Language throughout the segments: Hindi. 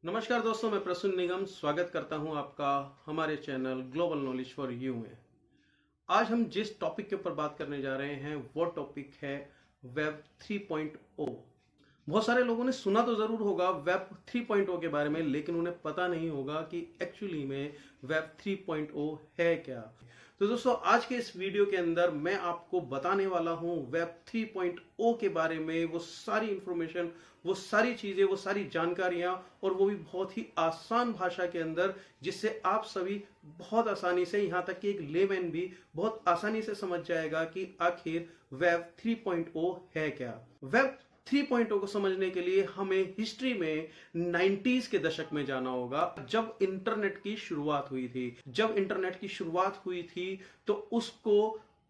नमस्कार दोस्तों, मैं प्रसून निगम स्वागत करता हूं आपका हमारे channel global knowledge for you में। आज हम जिस टॉपिक के ऊपर बात करने जा रहे हैं वो टॉपिक है वेब 3.0। बहुत सारे लोगों ने सुना तो जरूर होगा वेब 3.0 के बारे में, लेकिन उन्हें पता नहीं होगा कि एक्चुअली में वेब 3.0 है क्या। तो दोस्तों, आज के इस वीडियो के अंदर मैं आपको बताने वाला हूं वेब 3.0 के बारे में, वो सारी इंफॉर्मेशन, वो सारी चीजें, वो सारी जानकारियां, और वो भी बहुत ही आसान भाषा के अंदर, जिससे आप सभी बहुत आसानी से, यहां तक कि एक लेमैन भी बहुत आसानी से समझ जाएगा कि आखिर वेब 3.0 है क्या। वेब 3.0 को समझने के लिए हमें हिस्ट्री में 90s के दशक में जाना होगा, जब इंटरनेट की शुरुआत हुई थी। जब इंटरनेट की शुरुआत हुई थी तो उसको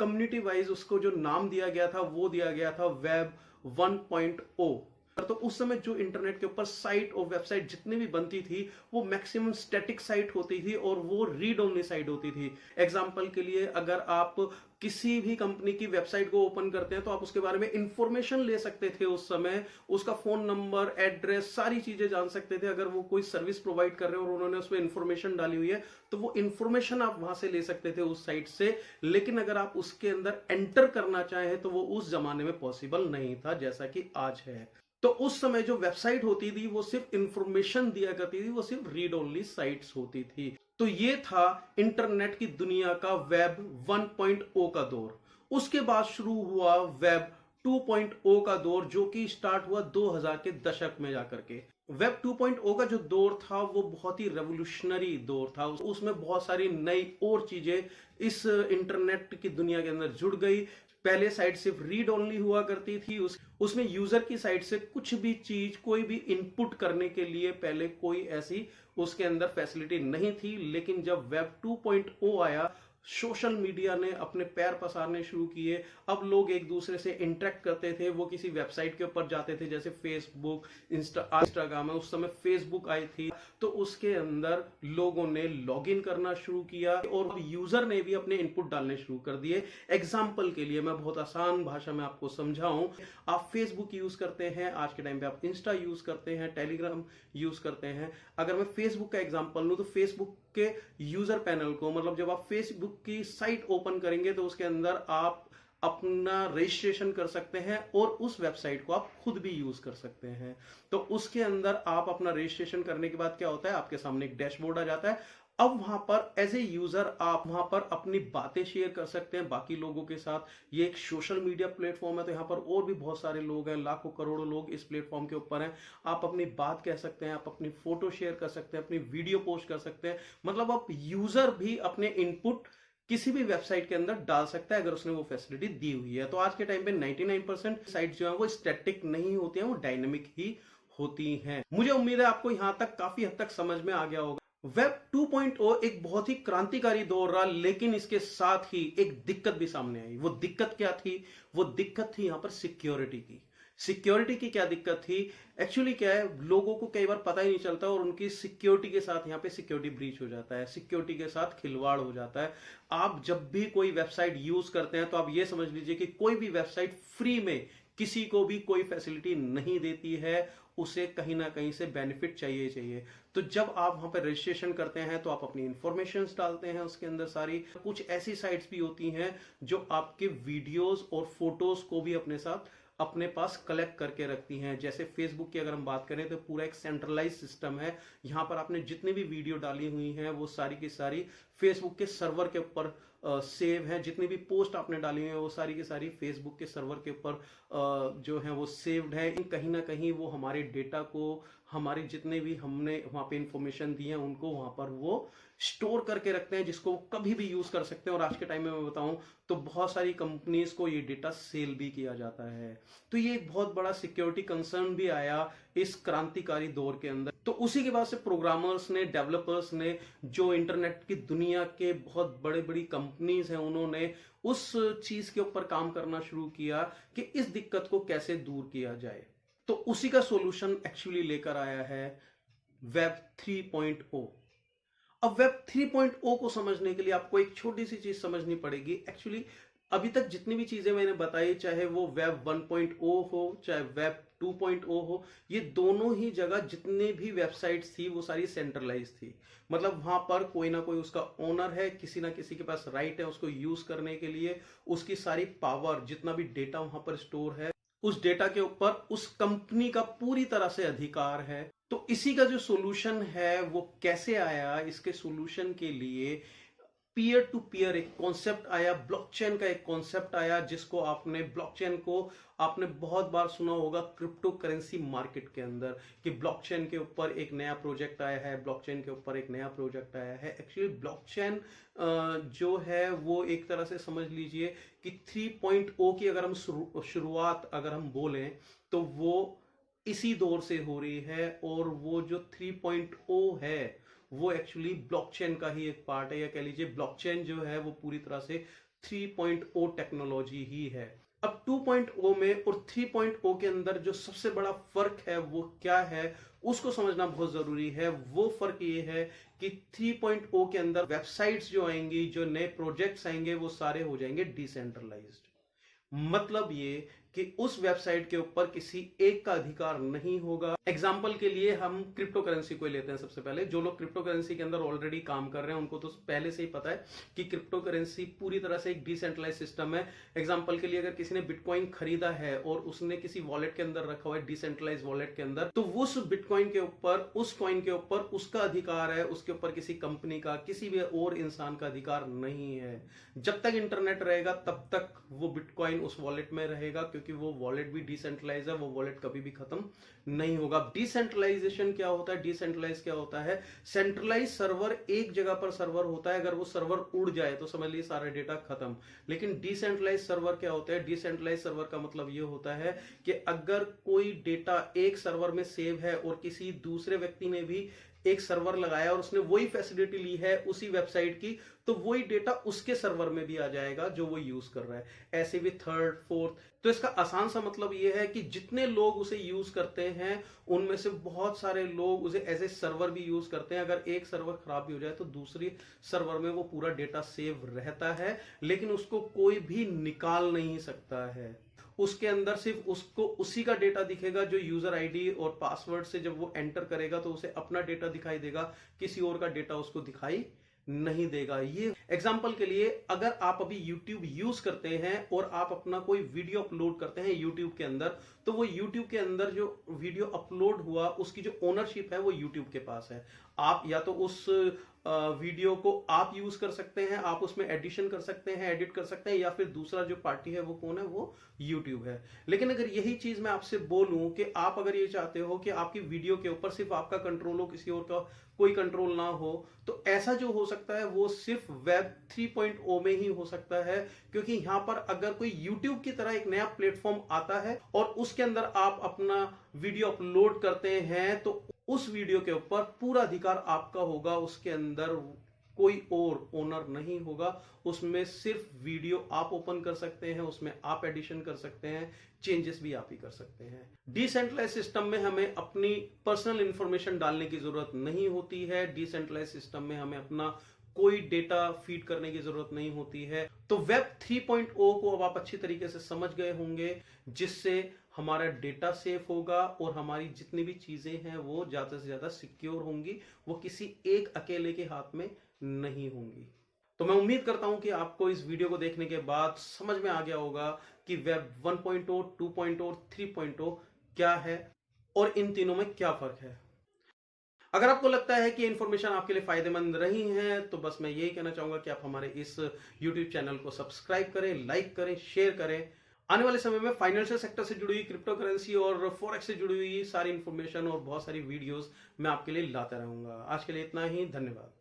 कम्युनिटी वाइज उसको जो नाम दिया गया था वो दिया गया था वेब 1.0। तो उस समय जो इंटरनेट के ऊपर साइट और वेबसाइट जितनी भी बनती थी वो मैक्सिमम स्टैटिक साइट होती थी और वो रीड ओनली साइट होती थी। एग्जांपल के लिए, अगर आप किसी भी कंपनी की वेबसाइट को ओपन करते हैं तो आप उसके बारे में इंफॉर्मेशन ले सकते थे। उस समय उसका फोन नंबर, एड्रेस, सारी चीजें जान सकते थे। अगर वो कोई सर्विस प्रोवाइड कर रहे हैं और उन्होंने उसमें इंफॉर्मेशन डाली हुई है तो वो इंफॉर्मेशन आप वहां से ले सकते थे उस साइट से। लेकिन अगर आप उसके अंदर एंटर करना चाहें तो वो उस जमाने में पॉसिबल नहीं था, जैसा कि आज है। तो उस समय जो वेबसाइट होती थी वो सिर्फ इंफॉर्मेशन दिया करती थी, वो सिर्फ रीड ओनली साइट्स होती थी। तो ये था इंटरनेट की दुनिया का वेब 1.0 का दौर। उसके बाद शुरू हुआ वेब 2.0 का दौर, जो कि स्टार्ट हुआ 2000 के दशक में जाकर के। वेब 2.0 का जो दौर था वो बहुत ही रेवोल्यूशनरी दौर था। उसमें बहुत सारी नई और चीजें इस इंटरनेट की दुनिया के अंदर जुड़ गई। पहले साइट सिर्फ रीड ओनली हुआ करती थी। उसमें यूजर की साइट से कुछ भी चीज, कोई भी इनपुट करने के लिए पहले कोई ऐसी उसके अंदर फैसिलिटी नहीं थी। लेकिन जब वेब 2.0 आया, सोशल मीडिया ने अपने पैर पसारने शुरू किए। अब लोग एक दूसरे से इंटरेक्ट करते थे। वो किसी वेबसाइट के ऊपर जाते थे, जैसे फेसबुक, इंस्टाग्राम है, उस समय फेसबुक आई थी, तो उसके अंदर लोगों ने लॉगिन करना शुरू किया और यूजर ने भी अपने इनपुट डालने शुरू कर दिए। एग्जाम्पल के लिए मैं बहुत आसान भाषा में आपको समझाऊं, आप फेसबुक यूज करते हैं, आज के टाइम पे आप इंस्टा यूज करते हैं, टेलीग्राम यूज करते हैं। अगर मैं फेसबुक का एग्जांपल लूं तो फेसबुक के यूजर पैनल को, मतलब जब आप फेसबुक की साइट ओपन करेंगे तो उसके अंदर आप अपना रजिस्ट्रेशन कर सकते हैं और उस वेबसाइट को आप खुद भी यूज कर सकते हैं। तो उसके अंदर आप अपना रजिस्ट्रेशन करने के बाद क्या होता है, आपके सामने एक डैशबोर्ड आ जाता है। अब वहां पर एज ए यूजर आप वहां पर अपनी बातें शेयर कर सकते हैं बाकी लोगों के साथ। ये एक सोशल मीडिया प्लेटफॉर्म है, तो यहाँ पर और भी बहुत सारे लोग हैं, लाखों करोड़ों लोग इस प्लेटफॉर्म के ऊपर हैं। आप अपनी बात कह सकते हैं, आप अपनी फोटो शेयर कर सकते हैं, अपनी वीडियो पोस्ट कर सकते हैं। मतलब आप यूजर भी अपने इनपुट किसी भी वेबसाइट के अंदर डाल सकता है अगर उसने वो फैसिलिटी दी हुई है। तो आज के टाइम पे 99% साइट जो है वो स्टैटिक नहीं होती हैं, वो डायनेमिक ही होती हैं। मुझे उम्मीद है आपको यहां तक काफी हद तक समझ में आ गया होगा। वेब 2.0 एक बहुत ही क्रांतिकारी दौर रहा, लेकिन इसके साथ ही एक दिक्कत भी सामने आई। वो दिक्कत क्या थी? वो दिक्कत थी यहां पर सिक्योरिटी की। सिक्योरिटी की क्या दिक्कत थी? एक्चुअली क्या है, लोगों को कई बार पता ही नहीं चलता और उनकी सिक्योरिटी के साथ यहाँ पे सिक्योरिटी ब्रीच हो जाता है, सिक्योरिटी के साथ खिलवाड़ हो जाता है। आप जब भी कोई वेबसाइट यूज करते हैं तो आप ये समझ लीजिए कि कोई भी वेबसाइट फ्री में किसी को भी कोई फैसिलिटी नहीं देती है, उसे कहीं ना कहीं से बेनिफिट चाहिए चाहिए। तो जब आप वहां पर रजिस्ट्रेशन करते हैं तो आप अपनी इंफॉर्मेशन डालते हैं उसके अंदर सारी। कुछ ऐसी साइट्स भी होती हैं जो आपके वीडियोस और फोटोज को भी अपने साथ, अपने पास कलेक्ट करके रखती हैं। जैसे फेसबुक की अगर हम बात करें तो पूरा एक सेंट्रलाइज सिस्टम है। यहां पर आपने जितनी भी वीडियो डाली हुई हैं वो सारी की सारी फेसबुक के सर्वर के ऊपर सेव है। जितनी भी पोस्ट आपने डाली हुई है वो सारी की सारी फेसबुक के सर्वर के ऊपर जो है वो सेव्ड है। कहीं ना कहीं वो हमारे डेटा को, हमारे जितने भी हमने वहां पे इंफॉर्मेशन दी है उनको वहां पर वो स्टोर करके रखते हैं, जिसको वो कभी भी यूज कर सकते हैं। और आज के टाइम में मैं बताऊं तो बहुत सारी कंपनीज को ये डेटा सेल भी किया जाता है। तो ये एक बहुत बड़ा सिक्योरिटी कंसर्न भी आया इस क्रांतिकारी दौर के अंदर। तो उसी के बाद से प्रोग्रामर्स ने, डेवलपर्स ने, जो इंटरनेट की दुनिया के बहुत बड़े बड़ी कंपनीज हैं, उन्होंने उस चीज के ऊपर काम करना शुरू किया कि इस दिक्कत को कैसे दूर किया जाए। तो उसी का सॉल्यूशन एक्चुअली लेकर आया है वेब 3.0। अब वेब 3.0 को समझने के लिए आपको एक छोटी सी चीज समझनी पड़ेगी। एक्चुअली अभी तक जितनी भी चीजें मैंने बताई, चाहे वो वेब 1.0 हो चाहे वेब 2.0 हो, ये दोनों ही जगह जितने भी वेबसाइट्स थी वो सारी सेंट्रलाइज थी। मतलब वहां पर कोई ना कोई उसका ओनर है, किसी ना किसी के पास राइट है उसको यूज करने के लिए। उसकी सारी पावर, जितना भी डेटा वहां पर स्टोर है, उस डेटा के ऊपर उस कंपनी का पूरी तरह से अधिकार है। तो इसी का जो सॉल्यूशन है वो कैसे आया, इसके सॉल्यूशन के लिए पीयर टू पीयर एक कॉन्सेप्ट आया, ब्लॉकचेन का एक कॉन्सेप्ट आया, जिसको आपने ब्लॉकचेन को आपने बहुत बार सुना होगा क्रिप्टो करेंसी मार्केट के अंदर, कि ब्लॉकचेन के ऊपर एक नया प्रोजेक्ट आया है, ब्लॉकचेन के ऊपर एक नया प्रोजेक्ट आया है। एक्चुअली ब्लॉकचेन जो है वो एक तरह से समझ लीजिए कि 3.0 की अगर हम शुरुआत अगर हम बोलें तो वो इसी दौर से हो रही है। और वो जो 3.0 है वो एक्चुअली ब्लॉकचेन का ही एक पार्ट है, या कह लीजिए ब्लॉकचेन जो है वो पूरी तरह से 3.0 टेक्नोलॉजी ही है। अब 2.0 में और 3.0 के अंदर जो सबसे बड़ा फर्क है वो क्या है, उसको समझना बहुत जरूरी है। वो फर्क ये है कि 3.0 के अंदर वेबसाइट्स जो आएंगी, जो नए प्रोजेक्ट्स आएंगे, वो सारे हो जाएंगे डिसेंट्रलाइज्ड। मतलब ये कि उस वेबसाइट के ऊपर किसी एक का अधिकार नहीं होगा। एग्जाम्पल के लिए हम क्रिप्टो करेंसी को लेते हैं। सबसे पहले जो लोग क्रिप्टो करेंसी के अंदर ऑलरेडी काम कर रहे हैं उनको तो पहले से ही पता है कि क्रिप्टो करेंसी पूरी तरह से एक डिसेंट्रलाइज सिस्टम है। एग्जाम्पल के लिए अगर किसी ने बिटकॉइन खरीदा है और उसने किसी वॉलेट के अंदर रखा हुआ है, डिसेंट्रलाइज वॉलेट के अंदर, तो उस बिटकॉइन के ऊपर, उस कॉइन के ऊपर उसका अधिकार है, उसके ऊपर किसी कंपनी का, किसी भी और इंसान का अधिकार नहीं है। जब तक इंटरनेट रहेगा तब तक वो बिटकॉइन उस वॉलेट में रहेगा, क्योंकि वो वॉलेट भी डिसेंट्रलाइज है, वो वॉलेट कभी भी खत्म नहीं होगा। डिसेंट्रलाइजेशन क्या होता है, डिसेंट्रलाइज क्या होता है? सेंट्रलाइज सर्वर एक जगह पर सर्वर होता है, अगर वो सर्वर उड़ जाए तो समझ लीजिए सारा डेटा खत्म। लेकिन डिसेंट्रलाइज सर्वर क्या होता है? डिसेंट्रलाइज सर्वर का मतलब ये होता है कि अगर कोई डेटा एक सर्वर में सेव है और किसी दूसरे व्यक्ति ने भी एक सर्वर लगाया और उसने वही फैसिलिटी ली है उसी वेबसाइट की, तो वही डेटा उसके सर्वर में भी आ जाएगा जो वो यूज कर रहा है। ऐसे भी थर्ड, फोर्थ। तो इसका आसान सा मतलब ये है कि जितने लोग उसे यूज करते हैं उनमें से बहुत सारे लोग उसे एज ए सर्वर भी यूज करते हैं। अगर एक सर्वर खराब भी हो जाए तो दूसरी सर्वर में वो पूरा डेटा सेव रहता है, लेकिन उसको कोई भी निकाल नहीं सकता है। उसके अंदर सिर्फ उसको उसी का डेटा दिखेगा जो यूजर आईडी और पासवर्ड से जब वो एंटर करेगा तो उसे अपना डेटा दिखाई देगा, किसी और का डेटा उसको दिखाई नहीं देगा। ये एग्जाम्पल के लिए, अगर आप अभी YouTube यूज करते हैं और आप अपना कोई वीडियो अपलोड करते हैं YouTube के अंदर, तो वो YouTube के अंदर जो वीडियो अपलोड हुआ उसकी जो ओनरशिप है वो YouTube के पास है। आप या तो उस वीडियो को आप यूज कर सकते हैं, आप उसमें एडिशन कर सकते हैं, एडिट कर सकते हैं, या फिर दूसरा जो पार्टी है वो कौन है? वो YouTube है। लेकिन अगर यही चीज मैं आपसे बोलूं कि आप अगर ये चाहते हो कि आपकी वीडियो के ऊपर सिर्फ आपका कंट्रोल हो, किसी और का कोई कंट्रोल ना हो, तो ऐसा जो हो सकता है वो सिर्फ वेब 3.0 में ही हो सकता है। क्योंकि यहां पर अगर कोई YouTube की तरह एक नया प्लेटफॉर्म आता है और उसके अंदर आप अपना वीडियो अपलोड करते हैं, तो उस वीडियो के ऊपर पूरा अधिकार आपका होगा, उसके अंदर कोई और ओनर नहीं होगा। उसमें सिर्फ वीडियो आप ओपन कर सकते हैं, उसमें आप एडिशन कर सकते हैं, चेंजेस भी आप ही कर सकते हैं। डिसेंट्रलाइज सिस्टम में हमें अपनी पर्सनल इंफॉर्मेशन डालने की जरूरत नहीं होती है। डिसेंट्रलाइज सिस्टम में हमें अपना कोई डेटा फीड करने की जरूरत नहीं होती है। तो वेब 3.0 को अब आप अच्छी तरीके से समझ गए होंगे, जिससे हमारा डेटा सेफ होगा और हमारी जितनी भी चीजें हैं वो ज्यादा से ज्यादा सिक्योर होंगी, वो किसी एक अकेले के हाथ में नहीं होंगी। तो मैं उम्मीद करता हूं कि आपको इस वीडियो को देखने के बाद समझ में आ गया होगा कि वेब 1.0, 2.0, 3.0 क्या है और इन तीनों में क्या फर्क है। अगर आपको लगता है कि इंफॉर्मेशन आपके लिए फायदेमंद रही है, तो बस मैं यही कहना चाहूंगा कि आप हमारे इस YouTube चैनल को सब्सक्राइब करें, लाइक करें, शेयर करें। आने वाले समय में फाइनेंशियल सेक्टर से जुड़ी हुई, क्रिप्टो करेंसी और फॉरेक्स से जुड़ी हुई सारी इंफॉर्मेशन और बहुत सारी वीडियोस मैं आपके लिए लाता रहूंगा। आज के लिए इतना ही, धन्यवाद।